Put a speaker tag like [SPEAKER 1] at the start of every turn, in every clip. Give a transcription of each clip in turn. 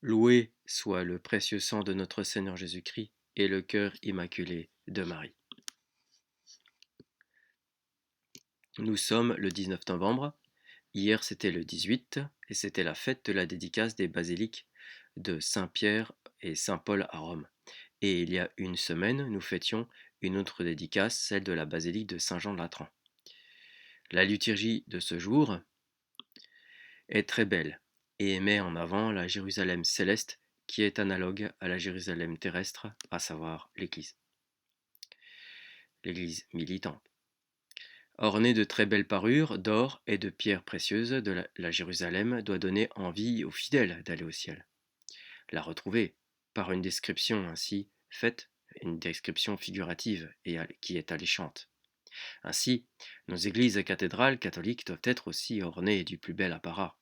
[SPEAKER 1] Loué soit le précieux sang de notre Seigneur Jésus-Christ et le cœur immaculé de Marie. Nous sommes le 19 novembre. Hier c'était le 18 et c'était la fête de la dédicace des basiliques de Saint-Pierre et Saint-Paul à Rome. Et il y a une semaine, nous fêtions une autre dédicace, celle de la basilique de Saint-Jean de Latran. La liturgie de ce jour est très belle et met en avant la Jérusalem céleste qui est analogue à la Jérusalem terrestre, à savoir l'Église militante. Ornée de très belles parures d'or et de pierres précieuses, la Jérusalem doit donner envie aux fidèles d'aller au ciel. La retrouver, par une description ainsi faite, une description figurative et qui est alléchante. Ainsi, nos églises et cathédrales catholiques doivent être aussi ornées du plus bel apparat.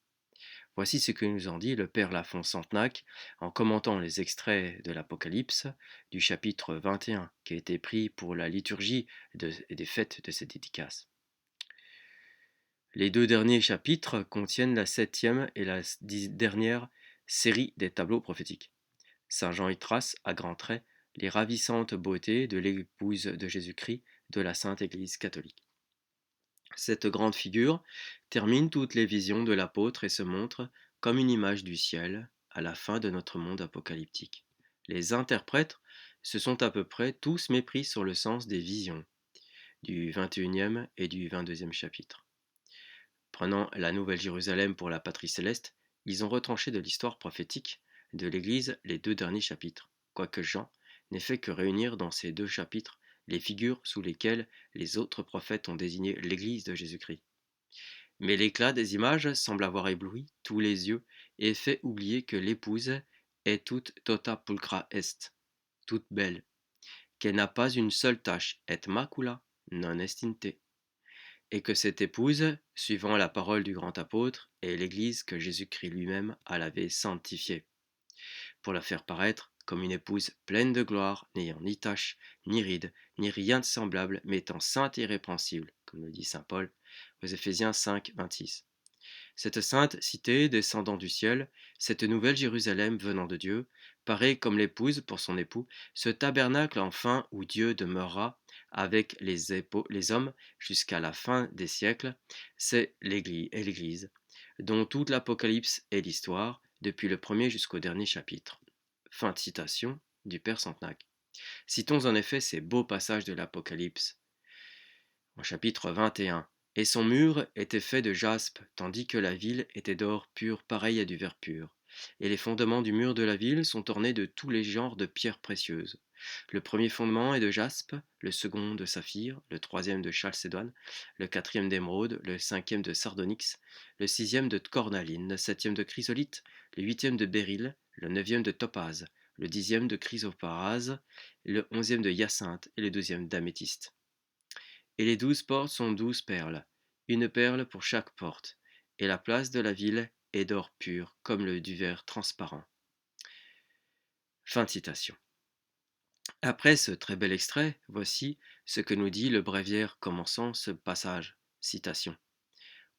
[SPEAKER 1] Voici ce que nous en dit le père Lafont Santenac en commentant les extraits de l'Apocalypse du chapitre 21 qui a été pris pour la liturgie des fêtes de cette dédicace. Les deux derniers chapitres contiennent la 7e et la dernière série des tableaux prophétiques. Saint Jean y trace, à grands traits, les ravissantes beautés de l'épouse de Jésus-Christ de la Sainte Église catholique. Cette grande figure termine toutes les visions de l'apôtre et se montre comme une image du ciel à la fin de notre monde apocalyptique. Les interprètes se sont à peu près tous mépris sur le sens des visions du 21e et du 22e chapitre. Prenant la Nouvelle Jérusalem pour la patrie céleste, ils ont retranché de l'histoire prophétique de l'Église les deux derniers chapitres, quoique Jean n'ait fait que réunir dans ces deux chapitres les figures sous lesquelles les autres prophètes ont désigné l'Église de Jésus-Christ. Mais l'éclat des images semble avoir ébloui tous les yeux et fait oublier que l'épouse est toute tota pulchra est, toute belle, qu'elle n'a pas une seule tache, et macula non estinte, et que cette épouse, suivant la parole du grand apôtre, est l'Église que Jésus-Christ lui-même a l'avait sanctifiée, pour la faire paraître comme une épouse pleine de gloire, n'ayant ni tache, ni ride, ni rien de semblable, mais étant sainte et irrépréhensible, comme le dit saint Paul aux Éphésiens 5, 26. Cette sainte cité descendant du ciel, cette nouvelle Jérusalem venant de Dieu, paraît comme l'épouse pour son époux, ce tabernacle enfin où Dieu demeurera avec les hommes jusqu'à la fin des siècles, c'est l'Église, dont toute l'Apocalypse est l'histoire, depuis le premier jusqu'au dernier chapitre. Fin de citation du Père Santenac. Citons en effet ces beaux passages de l'Apocalypse. Au chapitre 21, et son mur était fait de jaspe, tandis que la ville était d'or pur pareil à du verre pur. Et les fondements du mur de la ville sont ornés de tous les genres de pierres précieuses. Le premier fondement est de jaspe, le second de saphir, le troisième de chalcédoine, le quatrième d'émeraude, le cinquième de sardonyx, le sixième de cornaline, le septième de chrysolite, le huitième de béryl, le neuvième de topaze, le dixième de chrysoparase, le onzième de hyacinthe et le douzième d'améthyste. Et les 12 portes sont 12 perles, une perle pour chaque porte, et la place de la ville est d'or pur, comme du verre transparent. Fin de citation. Après ce très bel extrait, voici ce que nous dit le bréviaire commençant ce passage. Citation.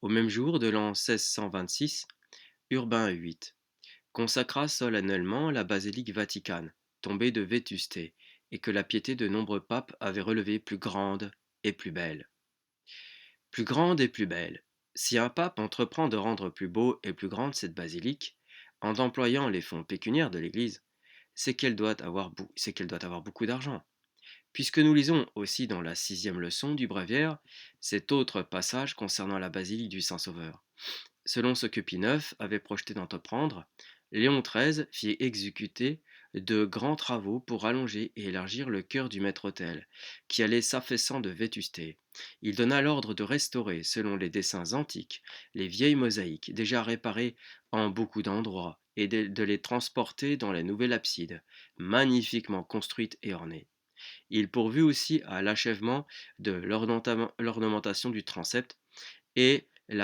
[SPEAKER 1] Au même jour de l'an 1626, Urbain VIII consacra solennellement la basilique vaticane, tombée de vétusté, et que la piété de nombreux papes avait relevée plus grande et plus belle. Plus grande et plus belle. Si un pape entreprend de rendre plus beau et plus grande cette basilique, en employant les fonds pécuniaires de l'Église, c'est qu'elle doit avoir beaucoup d'argent. Puisque nous lisons aussi dans la 6e leçon du bréviaire cet autre passage concernant la basilique du Saint-Sauveur. Selon ce que Pie IX avait projeté d'entreprendre, Léon XIII fit exécuter de grands travaux pour allonger et élargir le chœur du maître-autel, qui allait s'affaissant de vétusté. Il donna l'ordre de restaurer, selon les dessins antiques, les vieilles mosaïques déjà réparées en beaucoup d'endroits, et de les transporter dans la nouvelle abside, magnifiquement construite et ornée. Il pourvut aussi à l'achèvement de l'ornementation du transept et à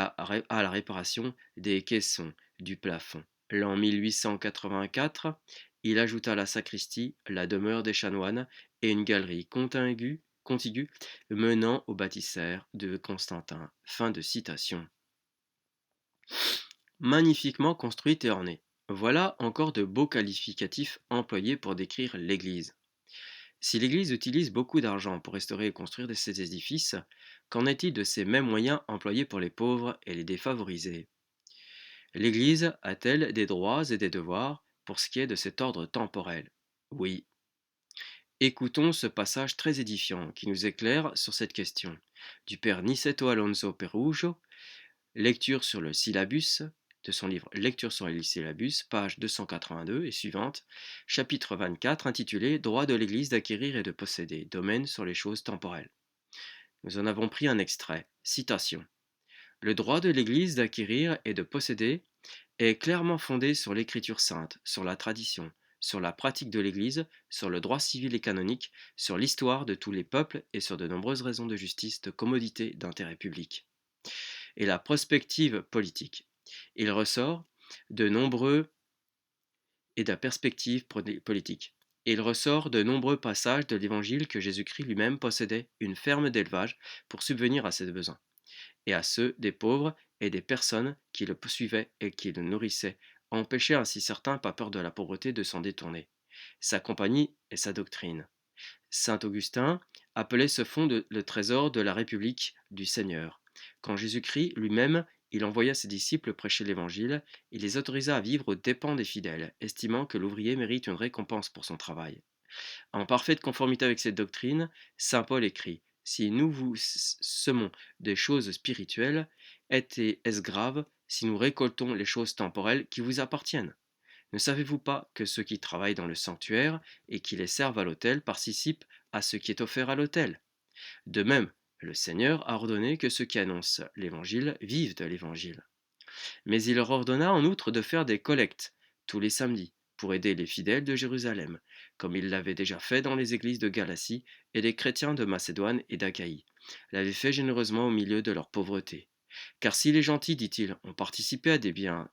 [SPEAKER 1] la réparation des caissons du plafond. L'an 1884, il ajouta la sacristie, la demeure des chanoines et une galerie contiguë menant au baptistère de Constantin. Fin de citation. Magnifiquement construite et ornée. Voilà encore de beaux qualificatifs employés pour décrire l'Église. Si l'Église utilise beaucoup d'argent pour restaurer et construire ses édifices, qu'en est-il de ces mêmes moyens employés pour les pauvres et les défavorisés? L'Église a-t-elle des droits et des devoirs pour ce qui est de cet ordre temporel? Oui. Écoutons ce passage très édifiant qui nous éclaire sur cette question. Du père Niceto Alonso Perujo, lecture sur le syllabus, de son livre Lecture sur le syllabus, page 282 et suivante, chapitre 24 intitulé Droit de l'Église d'acquérir et de posséder, domaine sur les choses temporelles. Nous en avons pris un extrait. Citation. Le droit de l'Église d'acquérir et de posséder est clairement fondé sur l'Écriture sainte, sur la tradition, sur la pratique de l'Église, sur le droit civil et canonique, sur l'histoire de tous les peuples et sur de nombreuses raisons de justice, de commodité, d'intérêt public. Et la prospective politique. Il ressort de nombreux et de la perspective politique. Il ressort de nombreux passages de l'Évangile que Jésus-Christ lui-même possédait une ferme d'élevage pour subvenir à ses besoins, et à ceux des pauvres et des personnes qui le suivaient et qui le nourrissaient, empêcher ainsi certains, pas peur de la pauvreté, de s'en détourner. Sa compagnie et sa doctrine. Saint Augustin appelait ce fonds le trésor de la République du Seigneur. Quand Jésus-Christ lui-même, il envoya ses disciples prêcher l'Évangile, il les autorisa à vivre aux dépens des fidèles, estimant que l'ouvrier mérite une récompense pour son travail. En parfaite conformité avec cette doctrine, saint Paul écrit: Si nous vous semons des choses spirituelles, est-ce grave si nous récoltons les choses temporelles qui vous appartiennent? Ne savez-vous pas que ceux qui travaillent dans le sanctuaire et qui les servent à l'autel participent à ce qui est offert à l'autel? De même, le Seigneur a ordonné que ceux qui annoncent l'Évangile vivent de l'Évangile. Mais il leur ordonna en outre de faire des collectes tous les samedis pour aider les fidèles de Jérusalem, comme il l'avait déjà fait dans les églises de Galatie, et les chrétiens de Macédoine et d'Achaïe l'avaient fait généreusement au milieu de leur pauvreté. Car si les gentils, dit-il, ont participé à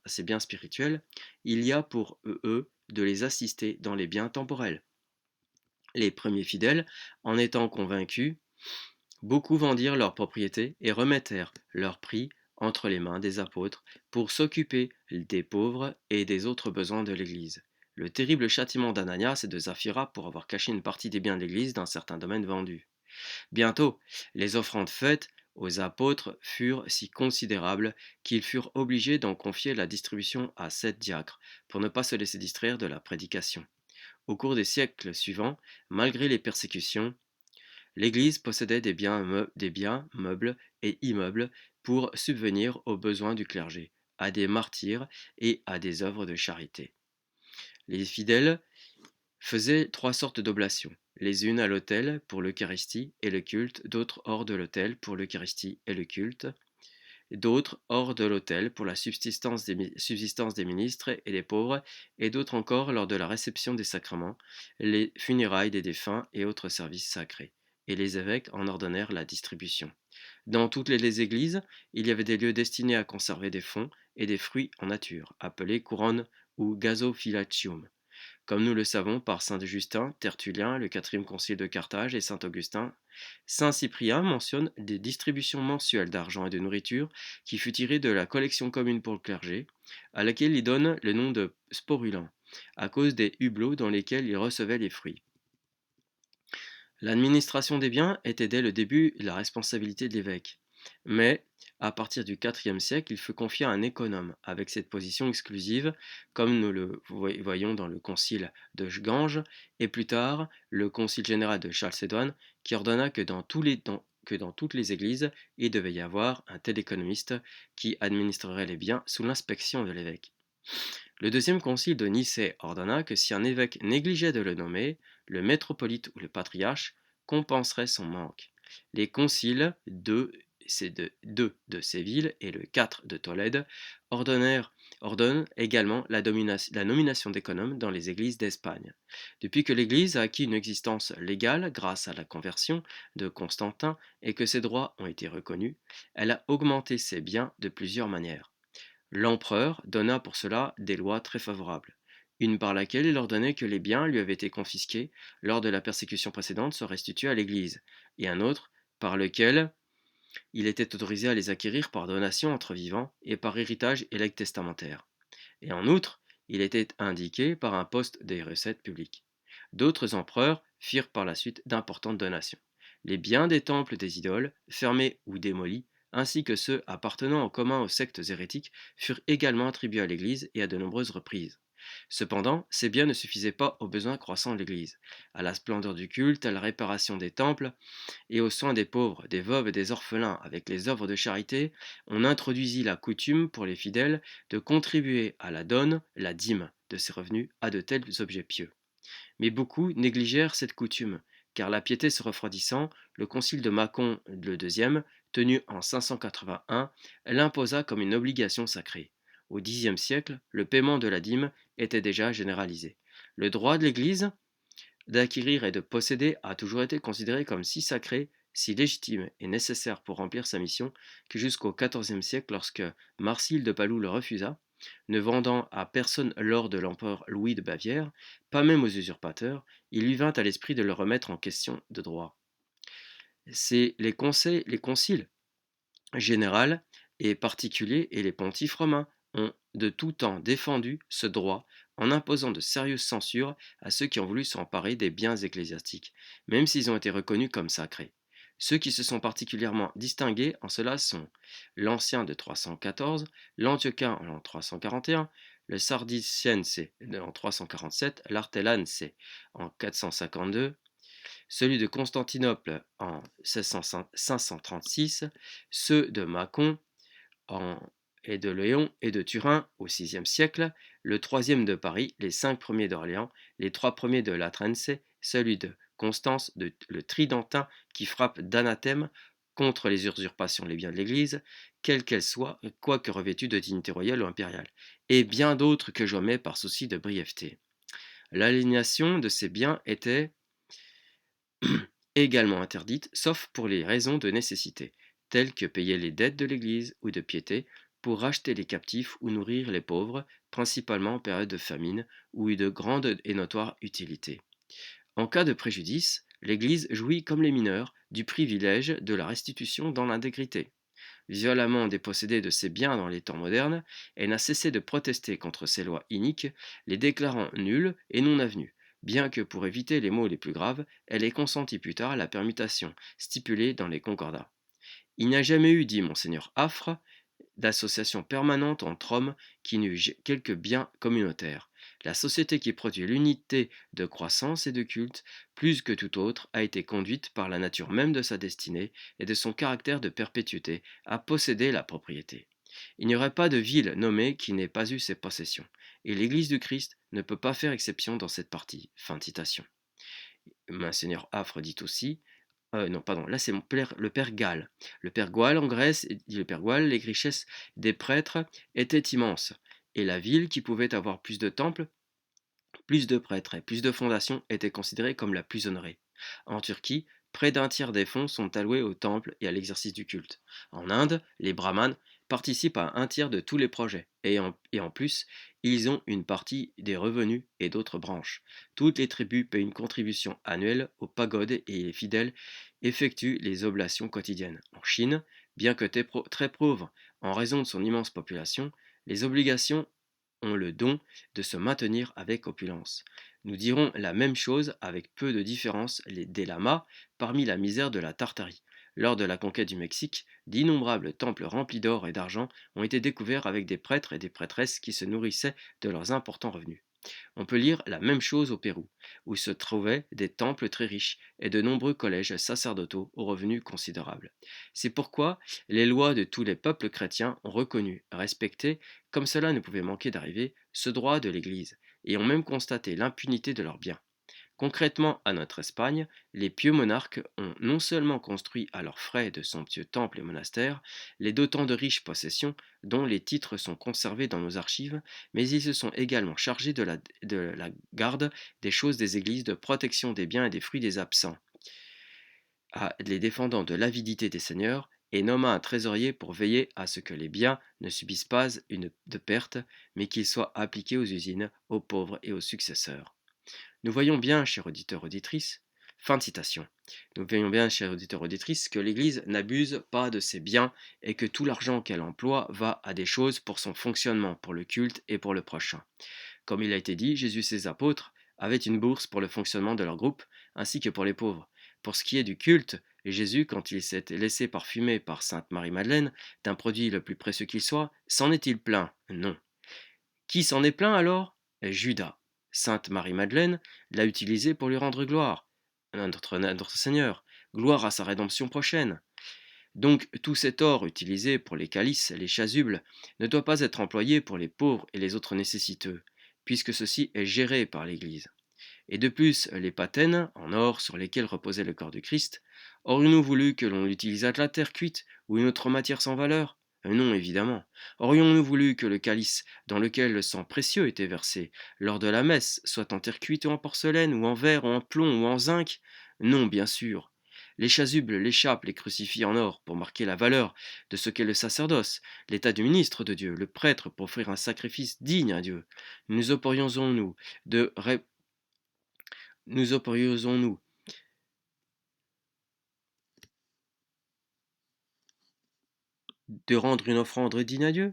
[SPEAKER 1] ces biens spirituels, il y a pour eux de les assister dans les biens temporels. Les premiers fidèles, en étant convaincus, beaucoup vendirent leurs propriétés et remettèrent leurs prix entre les mains des apôtres pour s'occuper des pauvres et des autres besoins de l'Église. Le terrible châtiment d'Ananias et de Zaphira pour avoir caché une partie des biens de l'Église dans certains domaines vendus. Bientôt, les offrandes faites aux apôtres furent si considérables qu'ils furent obligés d'en confier la distribution à 7 diacres pour ne pas se laisser distraire de la prédication. Au cours des siècles suivants, malgré les persécutions, l'Église possédait des biens, meubles et immeubles pour subvenir aux besoins du clergé, à des martyrs et à des œuvres de charité. Les fidèles faisaient 3 sortes d'oblations, les unes à l'autel pour l'Eucharistie et le culte, d'autres hors de l'autel pour l'Eucharistie et le culte, d'autres hors de l'autel pour la subsistance des ministres et des pauvres, et d'autres encore lors de la réception des sacrements, les funérailles des défunts et autres services sacrés. Et les évêques en ordonnèrent la distribution. Dans toutes les églises, il y avait des lieux destinés à conserver des fonds et des fruits en nature, appelés couronnes ou gazophilatium, comme nous le savons par saint Justin, Tertullien, le quatrième concile de Carthage et saint Augustin. Saint Cyprien mentionne des distributions mensuelles d'argent et de nourriture qui fut tirée de la collection commune pour le clergé, à laquelle il donne le nom de sporulants, à cause des hublots dans lesquels il recevait les fruits. L'administration des biens était dès le début la responsabilité de l'évêque, mais à partir du IVe siècle, il fut confié à un économe, avec cette position exclusive, comme nous le voyons dans le concile de Ganges, et plus tard le concile général de Chalcédoine, qui ordonna que dans toutes les églises, il devait y avoir un tel économiste qui administrerait les biens sous l'inspection de l'évêque. Le deuxième concile de Nicée ordonna que si un évêque négligeait de le nommer, le métropolite ou le patriarche compenserait son manque. Les conciles de Séville et le 4 de Tolède ordonnent également la nomination d'économes dans les églises d'Espagne. Depuis que l'Église a acquis une existence légale grâce à la conversion de Constantin et que ses droits ont été reconnus, elle a augmenté ses biens de plusieurs manières. L'empereur donna pour cela des lois très favorables, une par laquelle il ordonnait que les biens lui avaient été confisqués lors de la persécution précédente soient restitués à l'Église, et un autre par lequel il était autorisé à les acquérir par donation entre vivants et par héritage et legs testamentaire. Et en outre, il était indiqué par un poste des recettes publiques. D'autres empereurs firent par la suite d'importantes donations. Les biens des temples des idoles, fermés ou démolis, ainsi que ceux appartenant en commun aux sectes hérétiques, furent également attribués à l'Église et à de nombreuses reprises. Cependant, ces biens ne suffisaient pas aux besoins croissants de l'Église, à la splendeur du culte, à la réparation des temples et aux soins des pauvres, des veuves et des orphelins. Avec les œuvres de charité, on introduisit la coutume pour les fidèles de contribuer à la donne, la dîme de ses revenus, à de tels objets pieux. Mais beaucoup négligèrent cette coutume, car la piété se refroidissant, le concile de Mâcon le deuxième, tenu en 581, l'imposa comme une obligation sacrée. Au Xe siècle, le paiement de la dîme était déjà généralisé. Le droit de l'Église d'acquérir et de posséder a toujours été considéré comme si sacré, si légitime et nécessaire pour remplir sa mission, que jusqu'au XIVe siècle, lorsque Marsile de Padoue le refusa, ne vendant à personne l'or de l'empereur Louis de Bavière, pas même aux usurpateurs, il lui vint à l'esprit de le remettre en question de droit. C'est les conciles général et particulier et les pontifes romains ont de tout temps défendu ce droit en imposant de sérieuses censures à ceux qui ont voulu s'emparer des biens ecclésiastiques, même s'ils ont été reconnus comme sacrés. Ceux qui se sont particulièrement distingués en cela sont l'Ancien de 314, l'Antioquin en 341, le Sardiciense en 347, l'Artellanse en 452, celui de Constantinople en 536, ceux de Mâcon en, et de Léon et de Turin au VIe siècle, le troisième de Paris, les 5 premiers d'Orléans, les 3 premiers de Latrense, celui de Constance, le Tridentin qui frappe d'anathème contre les usurpations les biens de l'Église, quelles qu'elles soient, quoique revêtues de dignité royale ou impériale, et bien d'autres que j'omets par souci de brièveté. L'aliénation de ces biens était également interdite, sauf pour les raisons de nécessité, telles que payer les dettes de l'Église ou de piété, pour racheter les captifs ou nourrir les pauvres, principalement en période de famine ou de grande et notoire utilité. En cas de préjudice, l'Église jouit comme les mineurs du privilège de la restitution dans l'intégrité. Violemment dépossédée de ses biens dans les temps modernes, elle n'a cessé de protester contre ces lois iniques, les déclarant nulles et non avenues, bien que pour éviter les maux les plus graves, elle ait consenti plus tard à la permutation stipulée dans les concordats. Il n'y a jamais eu, dit Monseigneur Affre, d'association permanente entre hommes qui n'eût quelque bien communautaire. La société qui produit l'unité de croissance et de culte, plus que tout autre, a été conduite par la nature même de sa destinée et de son caractère de perpétuité à posséder la propriété. Il n'y aurait pas de ville nommée qui n'ait pas eu ses possessions, et l'Église du Christ ne peut pas faire exception dans cette partie. Fin de citation. Monseigneur Affre dit aussi non, pardon, là c'est le père Gall. Le père Gall en Grèce, dit le père Gall, les richesses des prêtres étaient immenses, et la ville qui pouvait avoir plus de temples, plus de prêtres et plus de fondations était considérée comme la plus honorée. En Turquie, près d'un tiers des fonds sont alloués au temple et à l'exercice du culte. En Inde, les brahmanes participent à un tiers de tous les projets, et en plus, ils ont une partie des revenus et d'autres branches. Toutes les tribus paient une contribution annuelle aux pagodes et les fidèles effectuent les oblations quotidiennes. En Chine, bien que très pauvre en raison de son immense population, les obligations ont le don de se maintenir avec opulence. Nous dirons la même chose avec peu de différence des lamas parmi la misère de la Tartarie. Lors de la conquête du Mexique, d'innombrables temples remplis d'or et d'argent ont été découverts avec des prêtres et des prêtresses qui se nourrissaient de leurs importants revenus. On peut lire la même chose au Pérou, où se trouvaient des temples très riches et de nombreux collèges sacerdotaux aux revenus considérables. C'est pourquoi les lois de tous les peuples chrétiens ont reconnu, respecté, comme cela ne pouvait manquer d'arriver, ce droit de l'Église, et ont même constaté l'impunité de leurs biens. Concrètement, à notre Espagne, les pieux monarques ont non seulement construit à leurs frais de somptueux temples et monastères, les d'autant de riches possessions dont les titres sont conservés dans nos archives, mais ils se sont également chargés de la garde des choses des églises, de protection des biens et des fruits des absents, à les défendant de l'avidité des seigneurs, et nomma un trésorier pour veiller à ce que les biens ne subissent pas de perte, mais qu'ils soient appliqués aux usines, aux pauvres et aux successeurs. Nous voyons bien, chers auditeurs auditrices, fin de citation. Nous voyons bien, chers auditeurs auditrices, que l'Église n'abuse pas de ses biens et que tout l'argent qu'elle emploie va à des choses pour son fonctionnement, pour le culte et pour le prochain. Comme il a été dit, Jésus et ses apôtres avaient une bourse pour le fonctionnement de leur groupe, ainsi que pour les pauvres. Pour ce qui est du culte, Jésus, quand il s'est laissé parfumer par sainte Marie-Madeleine, d'un produit le plus précieux qu'il soit, s'en est-il plaint? Non. Qui s'en est plaint alors? Judas. Sainte Marie-Madeleine l'a utilisé pour lui rendre gloire. Notre Seigneur. Gloire à sa rédemption prochaine. Donc tout cet or utilisé pour les calices, les chasubles, ne doit pas être employé pour les pauvres et les autres nécessiteux, puisque ceci est géré par l'Église. Et de plus, les patènes, en or sur lesquelles reposait le corps du Christ, aurions-nous voulu que l'on utilisât de la terre cuite ou une autre matière sans valeur? Non, évidemment. Aurions-nous voulu que le calice dans lequel le sang précieux était versé lors de la messe soit en terre cuite ou en porcelaine ou en verre ou en plomb ou en zinc? Non, bien sûr. Les chasubles, les chapes, les crucifix en or pour marquer la valeur de ce qu'est le sacerdoce, l'état du ministre de Dieu, le prêtre pour offrir un sacrifice digne à Dieu. Nous opposons-nous de nous opposons-nous de rendre une offrande digne à Dieu?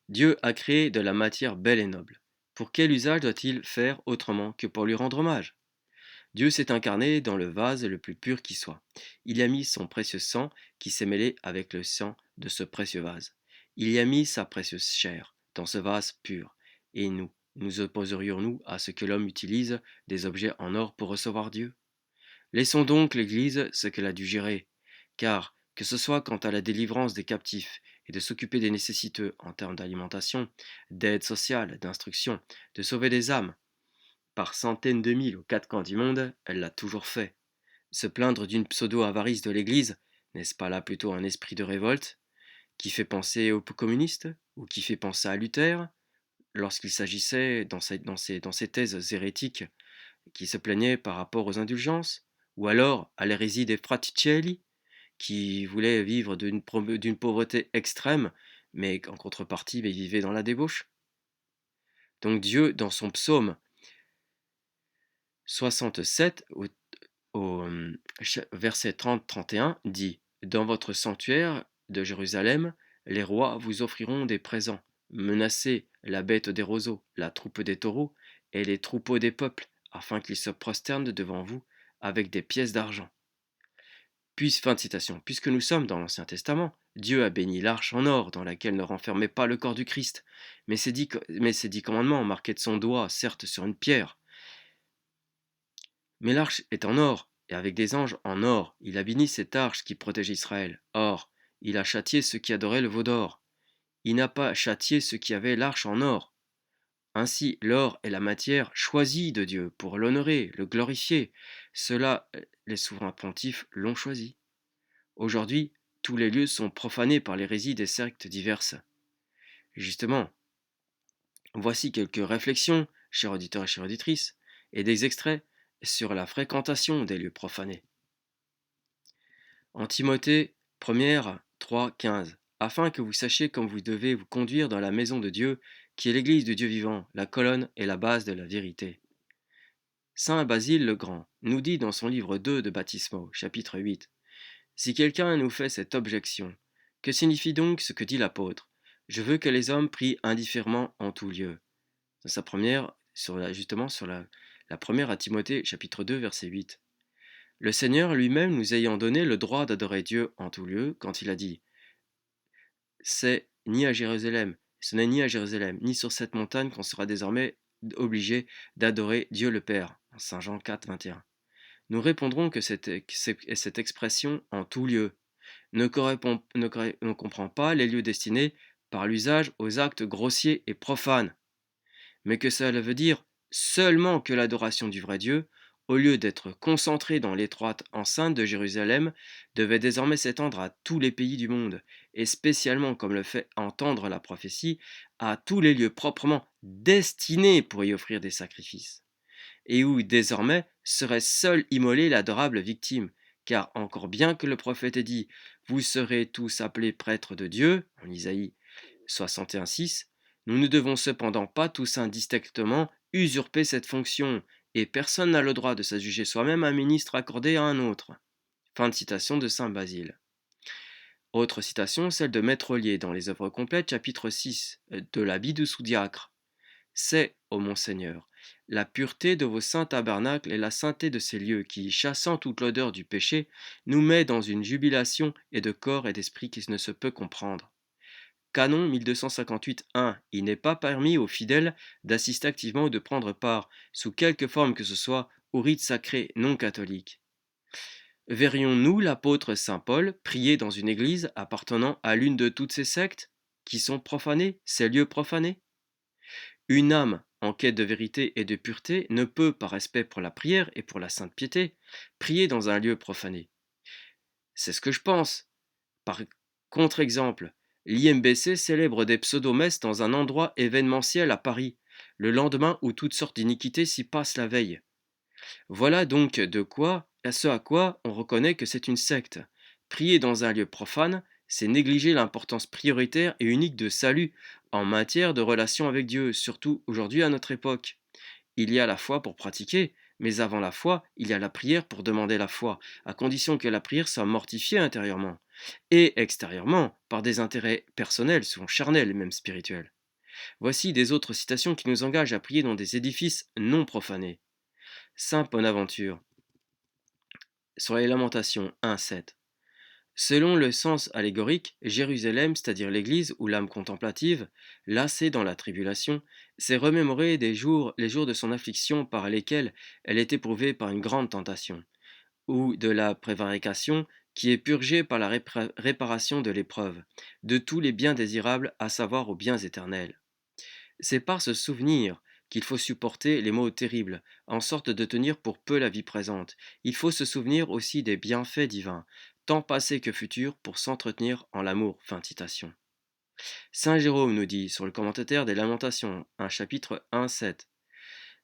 [SPEAKER 1] Dieu a créé de la matière belle et noble. Pour quel usage doit-il faire autrement que pour lui rendre hommage? Dieu s'est incarné dans le vase le plus pur qui soit. Il y a mis son précieux sang qui s'est mêlé avec le sang de ce précieux vase. Il y a mis sa précieuse chair dans ce vase pur. Et nous opposerions-nous à ce que l'homme utilise des objets en or pour recevoir Dieu? Laissons donc l'Église ce qu'elle a dû gérer, car, que ce soit quant à la délivrance des captifs et de s'occuper des nécessiteux en termes d'alimentation, d'aide sociale, d'instruction, de sauver des âmes, par centaines de mille aux quatre coins du monde, elle l'a toujours fait. Se plaindre d'une pseudo-avarice de l'Église, n'est-ce pas là plutôt un esprit de révolte, qui fait penser aux communistes, ou qui fait penser à Luther, lorsqu'il s'agissait, dans ses thèses hérétiques, qui se plaignait par rapport aux indulgences, ou alors à l'hérésie des Fraticelli, qui voulaient vivre d'une pauvreté extrême, mais en contrepartie vivaient dans la débauche. Donc Dieu, dans son psaume 67, au verset 30-31, dit: Dans votre sanctuaire de Jérusalem, les rois vous offriront des présents. Menacez la bête des roseaux, la troupe des taureaux et les troupeaux des peuples, afin qu'ils se prosternent devant vous avec des pièces d'argent. Fin de citation. Puisque nous sommes dans l'Ancien Testament, Dieu a béni l'arche en or dans laquelle ne renfermait pas le corps du Christ, mais ses 10 commandements marqués de son doigt, certes sur une pierre. Mais l'arche est en or, et avec des anges en or, il a béni cette arche qui protège Israël. Or, il a châtié ceux qui adoraient le veau d'or. Il n'a pas châtié ceux qui avaient l'arche en or. Ainsi, l'or est la matière choisie de Dieu pour l'honorer, le glorifier. Cela, les souverains pontifes l'ont choisi. Aujourd'hui, tous les lieux sont profanés par l'hérésie des sectes diverses. Justement, voici quelques réflexions, chers auditeurs et chères auditrices, et des extraits sur la fréquentation des lieux profanés. En Timothée 1er 3,15, afin que vous sachiez comme vous devez vous conduire dans la maison de Dieu, qui est l'église de Dieu vivant, la colonne et la base de la vérité. Saint Basile le Grand nous dit dans son livre 2 de Baptismaux, chapitre 8, si quelqu'un nous fait cette objection, que signifie donc ce que dit l'apôtre? Je veux que les hommes prient indifféremment en tout lieu. Dans sa première, justement sur la première à Timothée, chapitre 2, verset 8. Le Seigneur lui-même nous ayant donné le droit d'adorer Dieu en tout lieu, quand il a dit c'est ni à Jérusalem, ce n'est ni à Jérusalem, ni sur cette montagne qu'on sera désormais obligé d'adorer Dieu le Père. Saint Jean 4, 21. Nous répondrons que cette expression en tout lieu ne comprend pas les lieux destinés par l'usage aux actes grossiers et profanes, mais que cela veut dire seulement que l'adoration du vrai Dieu, au lieu d'être concentrée dans l'étroite enceinte de Jérusalem, devait désormais s'étendre à tous les pays du monde, et spécialement, comme le fait entendre la prophétie, à tous les lieux proprement destinés pour y offrir des sacrifices, et où désormais serait seule immolée l'adorable victime, car encore bien que le prophète ait dit « Vous serez tous appelés prêtres de Dieu » en Isaïe 61,6, nous ne devons cependant pas tous indistinctement usurper cette fonction, et personne n'a le droit de s'adjuger soi-même un ministre accordé à un autre. Fin de citation de saint Basile. Autre citation, celle de Maître Ollier dans les œuvres complètes, chapitre 6, de l'habit de sous-diacre. C'est, ô mon Seigneur, la pureté de vos saints tabernacles et la sainteté de ces lieux qui, chassant toute l'odeur du péché, nous met dans une jubilation et de corps et d'esprit qui ne se peut comprendre. Canon 1258.1. Il n'est pas permis aux fidèles d'assister activement ou de prendre part, sous quelque forme que ce soit, aux rites sacrés non catholiques. Verrions-nous l'apôtre saint Paul prier dans une église appartenant à l'une de toutes ces sectes qui sont profanées, ces lieux profanés? Une âme en quête de vérité et de pureté ne peut, par respect pour la prière et pour la sainte piété, prier dans un lieu profané. C'est ce que je pense. Par contre-exemple, l'IMBC célèbre des pseudomesses dans un endroit événementiel à Paris, le lendemain où toutes sortes d'iniquités s'y passent la veille. Voilà donc ce à quoi on reconnaît que c'est une secte. Prier dans un lieu profane, c'est négliger l'importance prioritaire et unique de salut en matière de relation avec Dieu, surtout aujourd'hui à notre époque. Il y a la foi pour pratiquer, mais avant la foi, il y a la prière pour demander la foi, à condition que la prière soit mortifiée intérieurement et extérieurement par des intérêts personnels, souvent charnels et même spirituels. Voici des autres citations qui nous engagent à prier dans des édifices non profanés. Saint Bonaventure, sur les Lamentations 1,7. Selon le sens allégorique, Jérusalem, c'est-à-dire l'Église ou l'âme contemplative, lassée dans la tribulation, s'est remémorée les jours de son affliction par lesquels elle est éprouvée par une grande tentation, ou de la prévarication qui est purgée par la réparation de l'épreuve, de tous les biens désirables, à savoir aux biens éternels. C'est par ce souvenir qu'il faut supporter les maux terribles, en sorte de tenir pour peu la vie présente. Il faut se souvenir aussi des bienfaits divins, tant passés que futurs, pour s'entretenir en l'amour. Fin de citation. Saint Jérôme nous dit, sur le commentaire des Lamentations, un chapitre 1,7.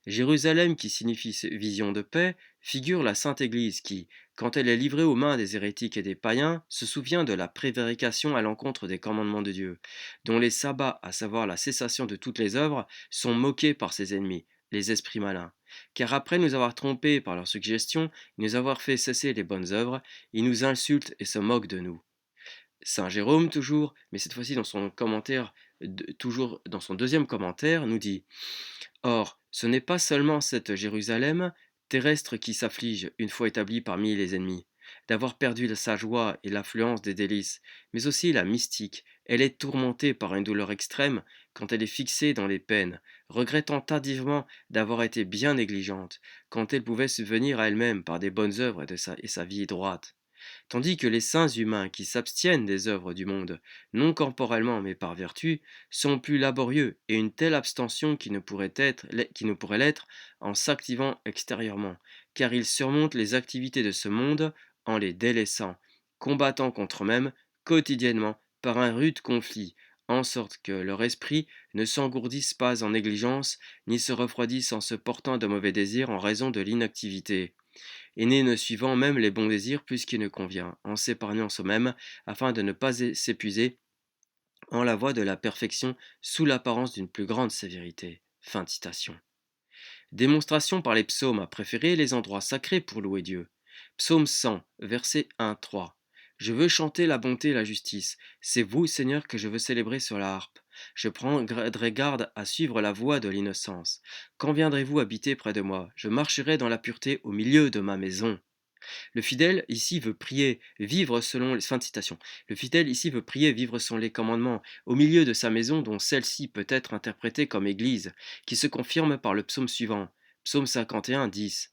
[SPEAKER 1] Jérusalem, qui signifie vision de paix, figure la Sainte Église qui, quand elle est livrée aux mains des hérétiques et des païens, se souvient de la prévarication à l'encontre des commandements de Dieu, dont les sabbats, à savoir la cessation de toutes les œuvres, sont moqués par ses ennemis, les esprits malins. Car après nous avoir trompés par leurs suggestions, nous avoir fait cesser les bonnes œuvres, ils nous insultent et se moquent de nous. Saint Jérôme toujours, mais cette fois-ci dans son commentaire, toujours dans son deuxième commentaire, nous dit: Or, ce n'est pas seulement cette Jérusalem terrestre qui s'afflige, une fois établie parmi les ennemis, d'avoir perdu sa joie et l'affluence des délices, mais aussi la mystique. Elle est tourmentée par une douleur extrême quand elle est fixée dans les peines, regrettant tardivement d'avoir été bien négligente, quand elle pouvait subvenir à elle-même par des bonnes œuvres et sa vie droite. Tandis que les saints humains qui s'abstiennent des œuvres du monde, non corporellement mais par vertu, sont plus laborieux, et une telle abstention qui ne pourrait l'être en s'activant extérieurement, car ils surmontent les activités de ce monde en les délaissant, combattant contre eux-mêmes quotidiennement par un rude conflit, en sorte que leur esprit ne s'engourdisse pas en négligence, ni se refroidisse en se portant de mauvais désirs en raison de l'inactivité et ne suivant même les bons désirs plus qu'il ne convient, en s'épargnant soi-même, afin de ne pas s'épuiser en la voie de la perfection sous l'apparence d'une plus grande sévérité. Fin de citation. Démonstration par les psaumes à préférer les endroits sacrés pour louer Dieu. Psaume 100, verset 1-3. Je veux chanter la bonté et la justice. C'est vous, Seigneur, que je veux célébrer sur la harpe. Je prendrai garde à suivre la voie de l'innocence. Quand viendrez-vous habiter près de moi? Je marcherai dans la pureté au milieu de ma maison. Le fidèle ici veut prier, vivre selon les... Fin de citation. Le fidèle ici veut prier, vivre selon les commandements, au milieu de sa maison dont celle-ci peut être interprétée comme église, qui se confirme par le psaume suivant, psaume 51, 10.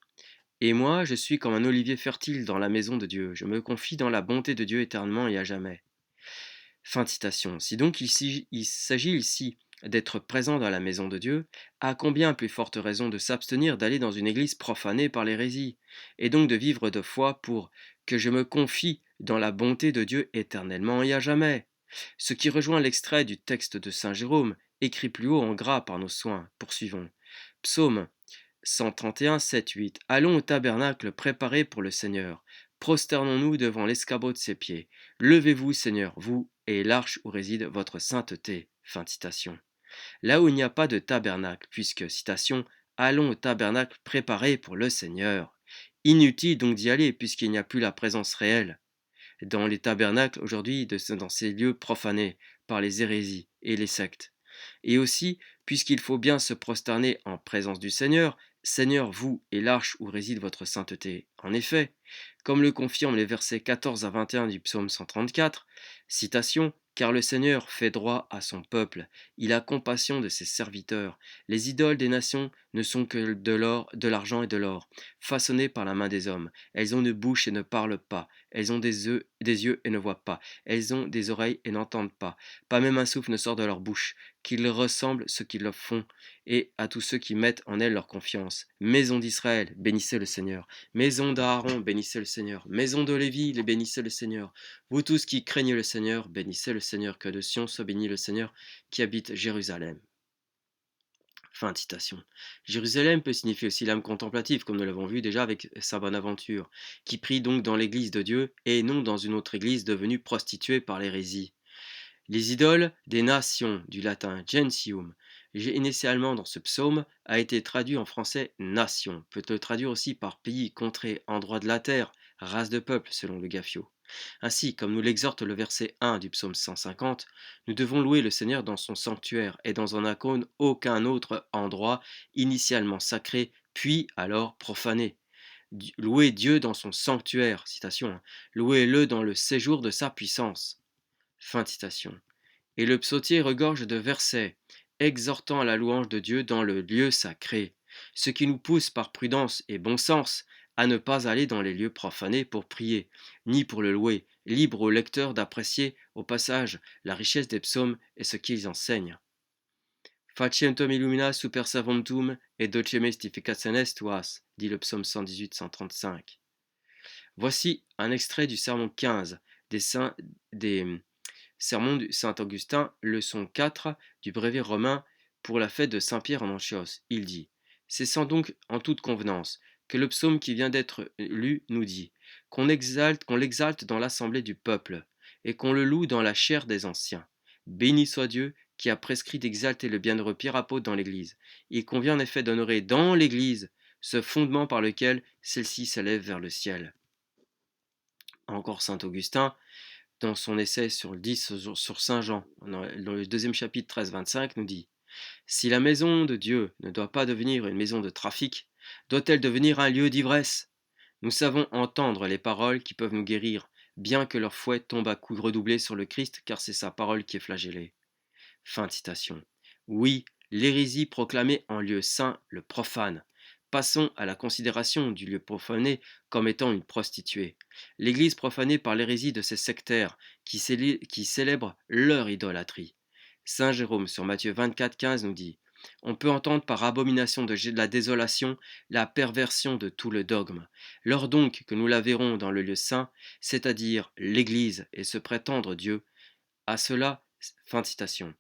[SPEAKER 1] Et moi, je suis comme un olivier fertile dans la maison de Dieu, je me confie dans la bonté de Dieu éternellement et à jamais. Fin de citation. Si donc il s'agit ici d'être présent dans la maison de Dieu, à combien plus forte raison de s'abstenir d'aller dans une église profanée par l'hérésie, et donc de vivre de foi pour que je me confie dans la bonté de Dieu éternellement et à jamais. Ce qui rejoint l'extrait du texte de Saint Jérôme, écrit plus haut en gras par nos soins. Poursuivons. Psaume 131, 7, 8. Allons au tabernacle préparé pour le Seigneur. Prosternons-nous devant l'escabeau de ses pieds. Levez-vous, Seigneur, vous et l'arche où réside votre sainteté. Fin de citation. Là où il n'y a pas de tabernacle, puisque, citation, allons au tabernacle préparé pour le Seigneur. Inutile donc d'y aller, puisqu'il n'y a plus la présence réelle dans les tabernacles aujourd'hui, dans ces lieux profanés par les hérésies et les sectes. Et aussi, puisqu'il faut bien se prosterner en présence du Seigneur, Seigneur, vous et l'arche où réside votre sainteté. En effet, comme le confirment les versets 14 à 21 du psaume 134, citation, car le Seigneur fait droit à son peuple, il a compassion de ses serviteurs. Les idoles des nations ne sont que de l'or, de l'argent et de l'or, façonnés par la main des hommes. Elles ont une bouche et ne parlent pas, elles ont des yeux et ne voient pas, elles ont des oreilles et n'entendent pas. Pas même un souffle ne sort de leur bouche, qu'ils ressemblent ce qu'ils leur font, et à tous ceux qui mettent en elles leur confiance. Maison d'Israël, bénissez le Seigneur. Maison d'Aaron, bénissez le Seigneur. Maison de Lévi, les bénissez le Seigneur. Vous tous qui craignez le Seigneur, bénissez le Seigneur. Que de Sion soit béni le Seigneur qui habite Jérusalem. Fin de citation. Jérusalem peut signifier aussi l'âme contemplative, comme nous l'avons vu déjà avec Saint Bonaventure, qui prie donc dans l'église de Dieu et non dans une autre église devenue prostituée par l'hérésie. Les idoles des nations, du latin gentium, initialement dans ce psaume, a été traduit en français nation, peut le traduire aussi par pays, contrée, endroit de la terre, race de peuple selon le Gaffio. Ainsi, comme nous l'exhorte le verset 1 du psaume 150, nous devons louer le Seigneur dans son sanctuaire et dans aucun autre endroit initialement sacré, puis alors profané. Louer Dieu dans son sanctuaire, citation, hein, louez-le dans le séjour de sa puissance. Fin de citation. Et le psautier regorge de versets, exhortant à la louange de Dieu dans le lieu sacré, ce qui nous pousse par prudence et bon sens à ne pas aller dans les lieux profanés pour prier, ni pour le louer, libre au lecteur d'apprécier au passage la richesse des psaumes et ce qu'ils enseignent. Facientum illumina super savantum et doce mystificationes tuas, dit le psaume 118-135. Voici un extrait du sermon 15 des Sermon de Saint-Augustin, leçon 4 du brevet romain pour la fête de Saint-Pierre en Antioche. Il dit: c'est sans donc en toute convenance que le psaume qui vient d'être lu nous dit qu'on l'exalte dans l'assemblée du peuple et qu'on le loue dans la chair des anciens. Béni soit Dieu qui a prescrit d'exalter le bienheureux Pierre apôtre dans l'Église. Il convient en effet d'honorer dans l'Église ce fondement par lequel celle-ci s'élève vers le ciel. Encore Saint Augustin, dans son essai sur le 10 sur Saint Jean, dans le deuxième chapitre 13-25, nous dit: si la maison de Dieu ne doit pas devenir une maison de trafic, doit-elle devenir un lieu d'ivresse? Nous savons entendre les paroles qui peuvent nous guérir, bien que leur fouet tombe à coups redoublés sur le Christ, car c'est sa parole qui est flagellée. Fin de citation. Oui, l'hérésie proclamée en lieu saint le profane. Passons à la considération du lieu profané comme étant une prostituée. L'Église profanée par l'hérésie de ces sectaires qui célèbrent leur idolâtrie. Saint Jérôme sur Matthieu 24,15 nous dit: on peut entendre par abomination de la désolation la perversion de tout le dogme. Lors donc que nous la verrons dans le lieu saint, c'est-à-dire l'Église, et se prétendre Dieu, à cela, fin de citation.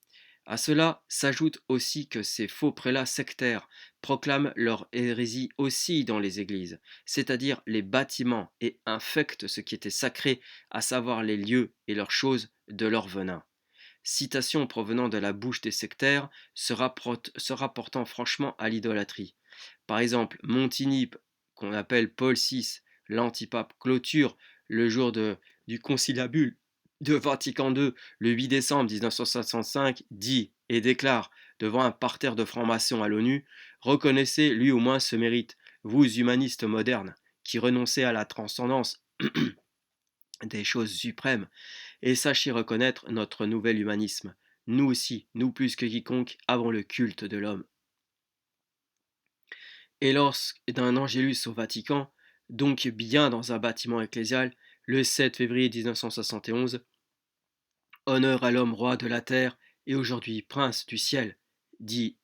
[SPEAKER 1] À cela s'ajoute aussi que ces faux prélats sectaires proclament leur hérésie aussi dans les églises, c'est-à-dire les bâtiments, et infectent ce qui était sacré, à savoir les lieux et leurs choses, de leur venin. Citation provenant de la bouche des sectaires se rapportant franchement à l'idolâtrie. Par exemple, Montigny, qu'on appelle Paul VI, l'antipape, clôture le jour du conciliabule de Vatican II, le 8 décembre 1965, dit et déclare devant un parterre de francs-maçons à l'ONU: reconnaissez lui au moins ce mérite, vous humanistes modernes, qui renoncez à la transcendance des choses suprêmes, et sachez reconnaître notre nouvel humanisme. Nous aussi, nous plus que quiconque, avons le culte de l'homme. Et d'un angélus au Vatican, donc bien dans un bâtiment ecclésial, le 7 février 1971, honneur à l'homme roi de la terre et aujourd'hui prince du ciel, dit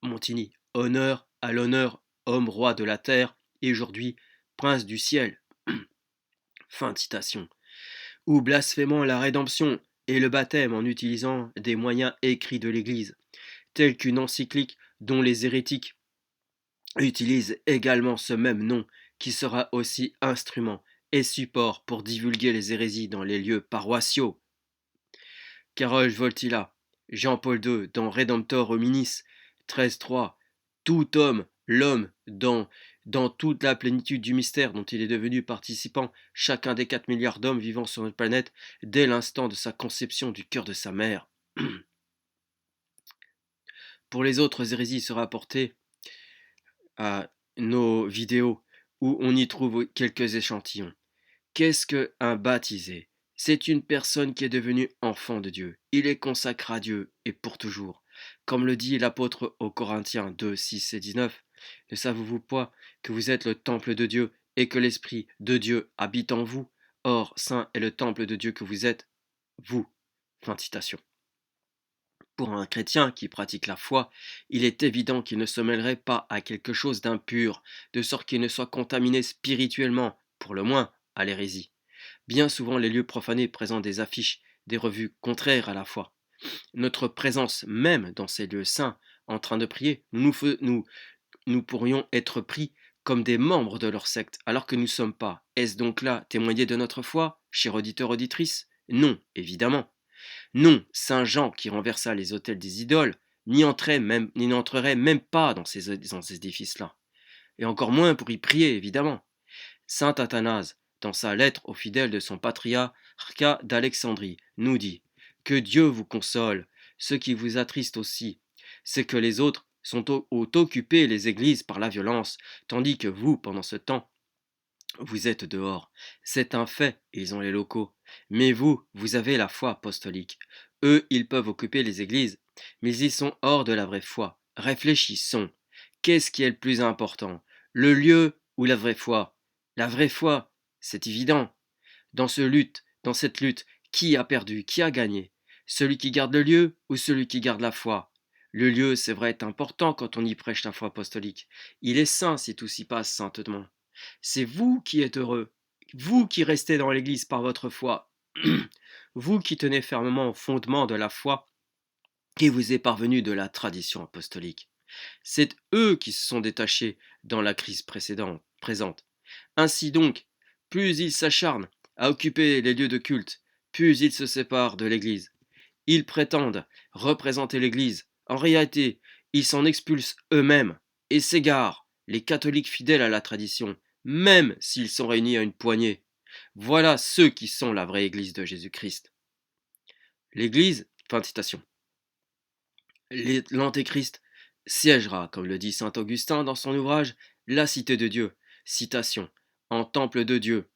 [SPEAKER 1] Montigny. Honneur à l'honneur homme roi de la terre et aujourd'hui prince du ciel. Fin de citation. Ou blasphémant la rédemption et le baptême en utilisant des moyens écrits de l'Église, tels qu'une encyclique dont les hérétiques utilisent également ce même nom, qui sera aussi instrument et support pour divulguer les hérésies dans les lieux paroissiaux. Karol Wojtyła, Jean-Paul II dans Redemptor hominis 13.3, tout homme, l'homme, dans toute la plénitude du mystère dont il est devenu participant, chacun des 4 milliards d'hommes vivant sur notre planète, dès l'instant de sa conception du cœur de sa mère. Pour les autres hérésies se rapporter à nos vidéos où on y trouve quelques échantillons. Qu'est-ce qu'un baptisé? C'est une personne qui est devenue enfant de Dieu. Il est consacré à Dieu et pour toujours. Comme le dit l'apôtre aux Corinthiens 2, 6 et 19, ne savez-vous pas que vous êtes le temple de Dieu et que l'Esprit de Dieu habite en vous? Or, saint est le temple de Dieu que vous êtes, vous. Fin de citation. Pour un chrétien qui pratique la foi, il est évident qu'il ne se mêlerait pas à quelque chose d'impur, de sorte qu'il ne soit contaminé spirituellement, pour le moins, à l'hérésie. Bien souvent, les lieux profanés présentent des affiches, des revues contraires à la foi. Notre présence même dans ces lieux saints, en train de prier, nous pourrions être pris comme des membres de leur secte, alors que nous ne sommes pas. Est-ce donc là témoigner de notre foi, cher auditeur auditrice? Non, évidemment. Non, Saint Jean, qui renversa les autels des idoles, n'y n'entrerait même pas dans ces édifices-là. Et encore moins pour y prier, évidemment. Saint Athanase, dans sa lettre aux fidèles de son patriarcat d'Alexandrie, nous dit que Dieu vous console. Ce qui vous attriste aussi, c'est que les autres ont occupé les églises par la violence, tandis que vous, pendant ce temps, vous êtes dehors. C'est un fait, ils ont les locaux. Mais vous, vous avez la foi apostolique. Eux, ils peuvent occuper les églises, mais ils sont hors de la vraie foi. Réfléchissons. Qu'est-ce qui est le plus important? Le lieu ou la vraie foi? La vraie foi, c'est évident. Dans cette lutte, qui a perdu, qui a gagné? Celui qui garde le lieu ou celui qui garde la foi? Le lieu, c'est vrai, est important quand on y prêche la foi apostolique. Il est saint si tout s'y passe saintement. C'est vous qui êtes heureux, vous qui restez dans l'Église par votre foi, vous qui tenez fermement au fondement de la foi qui vous est parvenu de la tradition apostolique. C'est eux qui se sont détachés dans la crise présente. Ainsi donc, plus ils s'acharnent à occuper les lieux de culte, plus ils se séparent de l'Église. Ils prétendent représenter l'Église. En réalité, ils s'en expulsent eux-mêmes et s'égarent, les catholiques fidèles à la tradition, même s'ils sont réunis à une poignée. Voilà ceux qui sont la vraie Église de Jésus-Christ. L'Église, fin de citation. L'Antéchrist siégera, comme le dit saint Augustin dans son ouvrage La Cité de Dieu, citation, en temple de Dieu,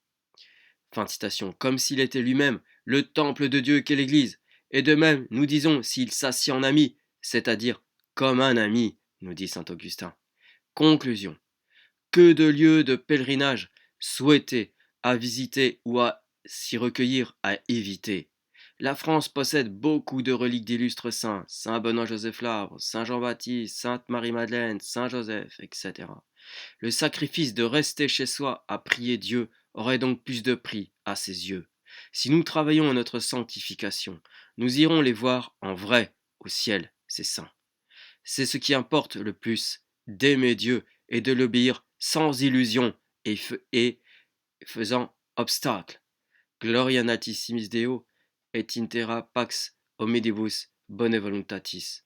[SPEAKER 1] fin de citation, comme s'il était lui-même le temple de Dieu qu'est l'Église. Et de même, nous disons s'il s'assied en ami, c'est-à-dire comme un ami, nous dit saint Augustin. Conclusion. Que de lieux de pèlerinage souhaités à visiter ou à s'y recueillir à éviter. La France possède beaucoup de reliques d'illustres saints, Saint Benoît-Joseph Labre, Saint Jean-Baptiste, Sainte Marie-Madeleine, Saint Joseph, etc. Le sacrifice de rester chez soi à prier Dieu aurait donc plus de prix à ses yeux. Si nous travaillons à notre sanctification, nous irons les voir en vrai au ciel, ces saints. C'est ce qui importe le plus, d'aimer Dieu et de l'obéir sans illusion et faisant obstacle. Gloria natissimis Deo et intera pax omnibus bone voluntatis.